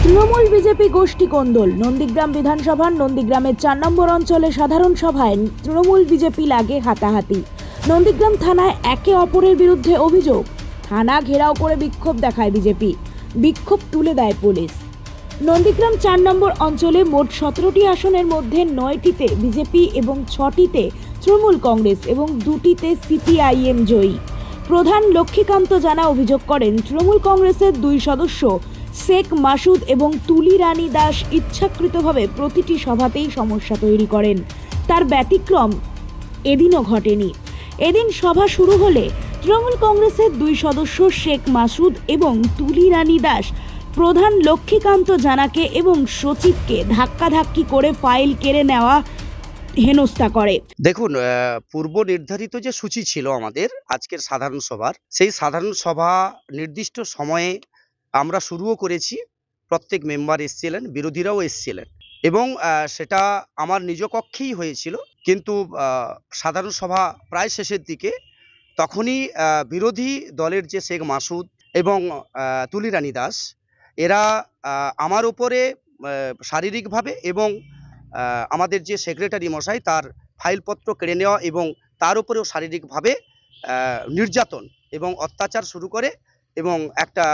Trinamool BJP গোষ্ঠী কোন্দল। নন্দীগ্রাম বিধানসভার নন্দীগ্রামের 4 নম্বর অঞ্চলে সাধারণ সভায় তৃণমূল বিজেপি লাগে হাতাহাতি। নন্দীগ্রাম থানায় একে অপরের বিরুদ্ধে অভিযোগ। থানা ঘেরাও করে বিক্ষোভ দেখায় বিজেপি, বিক্ষোভ তুলে দেয় পুলিশ। নন্দীগ্রাম 4 নম্বর অঞ্চলে মোট 17টি আসনের মধ্যে 9টিতে বিজেপি এবং 6টিতে তৃণমূল কংগ্রেস এবং 2টিতে সিপিআইএম জয়ী। প্রধান লক্ষ্মীকান্ত জানা অভিযোগ করেন, তৃণমূল কংগ্রেসের 2 সদস্য শেখ মাসুদ এবং তুলি রানী দাস ইচ্ছাকৃতভাবে প্রতিটি সভাতেই সমস্যা তৈরি করেন। তার ব্যতিক্রম এদিনও ঘটেনি। এদিন সভা শুরু হলে তৃণমূল কংগ্রেসের 2 সদস্য শেখ মাসুদ এবং তুলি রানী দাস প্রধান লক্ষ্মীকান্ত জানাকে এবং সচিবকে ধাক্কাধাক্কি করে ফাইল কেড়ে নেওয়া হেনস্থা করে। দেখুন, পূর্ব নির্ধারিত যে সূচি ছিল আমাদের আজকের সাধারণ সভার, সেই সাধারণ সভা নির্দিষ্ট সময়ে আমরা শুরুও করেছি। প্রত্যেক মেম্বার এসেছিলেন, বিরোধীরাও এসেছিলেন এবং সেটা আমার নিজ কক্ষেই হয়েছিল। কিন্তু সাধারণ সভা প্রায় শেষের দিকে তখনই বিরোধী দলের যে শেখ মাসুদ এবং তুলি রানী দাস, এরা আমার উপরে শারীরিকভাবে এবং আমাদের যে সেক্রেটারি মশাই তার ফাইলপত্র কেড়ে নেওয়া এবং তার উপরেও শারীরিকভাবে নির্যাতন এবং অত্যাচার শুরু করে এবং একটা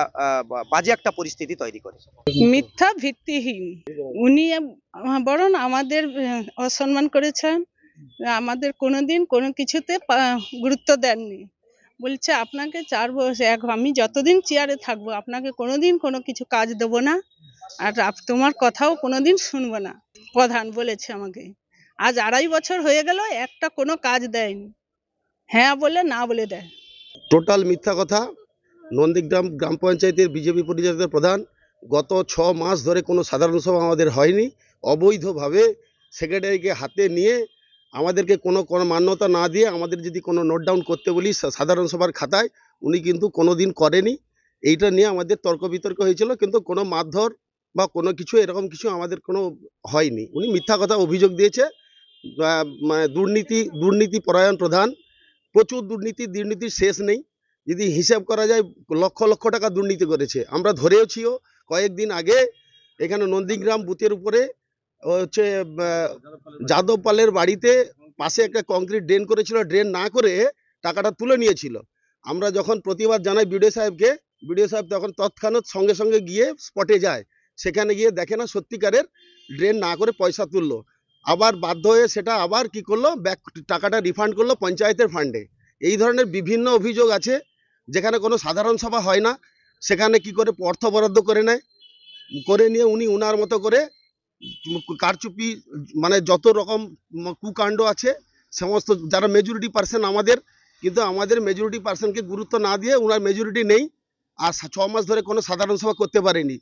বাজে একটা পরিস্থিতি তৈরি করে। মিথ্যা ভিত্তিহীন। উনি বরং আমাদের অসম্মান করেছেন, আমাদের কোনোদিন কোনো কিছুতে গুরুত্ব দেননি। বলছে আপনাকে 4 বছর আমি যতদিন চেয়ারে থাকবো আপনাকে কোনোদিন কোনো কিছু কাজ দেবো না, আর তোমার কথাও কোনোদিন শুনবো না। প্রধান বলেছে আমাকে। আজ 2.5 বছর হয়ে গেল, একটা কোনো কাজ দেয়নি। হ্যাঁ বলে না বলে দেয়। টোটাল মিথ্যা কথা। নন্দীগ্রাম গ্রাম পঞ্চায়েতের বিজেপি পরিচালিত প্রধান গত 6 মাস ধরে কোনো সাধারণ সভা আমাদের হয়নি। অবৈধভাবে সেক্রেটারিকে হাতে নিয়ে আমাদেরকে কোনো মান্যতা না দিয়ে আমাদের যদি কোনো নোট ডাউন করতে বলি সাধারণ সভার খাতায়, উনি কিন্তু কোনো দিন করেনি। এইটা নিয়ে আমাদের তর্ক বিতর্ক হয়েছিল, কিন্তু কোনো মারধর বা কোনো কিছু এরকম কিছু আমাদের কোনো হয়নি। উনি মিথ্যা কথা অভিযোগ দিয়েছে। মানে দুর্নীতি পরায়ণ প্রধান, প্রচুর দুর্নীতির শেষ নেই। যদি হিসাব করা যায় লক্ষ লক্ষ টাকা দুর্নীতি করেছে। আমরা ধরেওছিও কয়েকদিন আগে এখানে নন্দীগ্রাম বুথের উপরে হচ্ছে যাদব পালের বাড়িতে পাশে একটা কংক্রিট ড্রেন করেছিল, ড্রেন না করে টাকাটা তুলে নিয়েছিল। আমরা যখন প্রতিবাদ জানাই বিডিও সাহেবকে, বিডিও সাহেব তখন তৎক্ষণাৎ সঙ্গে সঙ্গে গিয়ে স্পটে যায়, সেখানে গিয়ে দেখে না সত্যিকারের ড্রেন না করে পয়সা তুললো। আবার বাধ্য হয়ে সেটা আবার কি করলো, ব্যাক টাকাটা রিফান্ড করলো পঞ্চায়েতের ফান্ডে। এই ধরনের বিভিন্ন অভিযোগ আছে। যেখানে কোনো সাধারণ সভা হয় না সেখানে কি করে অর্থ বরাদ্দ করে নেয়, করে নিয়ে উনি উনার মতো করে কারচুপি, মানে যত রকম কুকাণ্ড আছে সমস্ত, যারা মেজরিটি পার্সন আমাদের, কিন্তু আমাদের মেজরিটি পার্সনকে গুরুত্ব না দিয়ে উনার মেজরিটি নেই, আর 6 মাস ধরে কোনো সাধারণ সভা করতে পারেনি।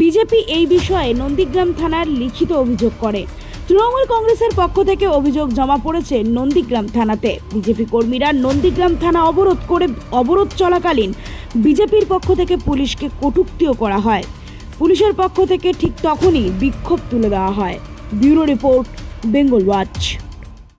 বিজেপি এই বিষয়ে নন্দীগ্রাম থানার লিখিত অভিযোগ করে। তৃণমূল কংগ্রেসের পক্ষ থেকে অভিযোগ জমা পড়েছে নন্দীগ্রাম থানাতে। বিজেপি কর্মীরা নন্দীগ্রাম থানা অবরোধ চলাকালীন বিজেপির পক্ষ থেকে পুলিশকে কটূক্তিও করা হয়। পুলিশের পক্ষ থেকে ঠিক তখনই বিক্ষোভ তুলে দেওয়া হয়। Bureau report, Bengal watch.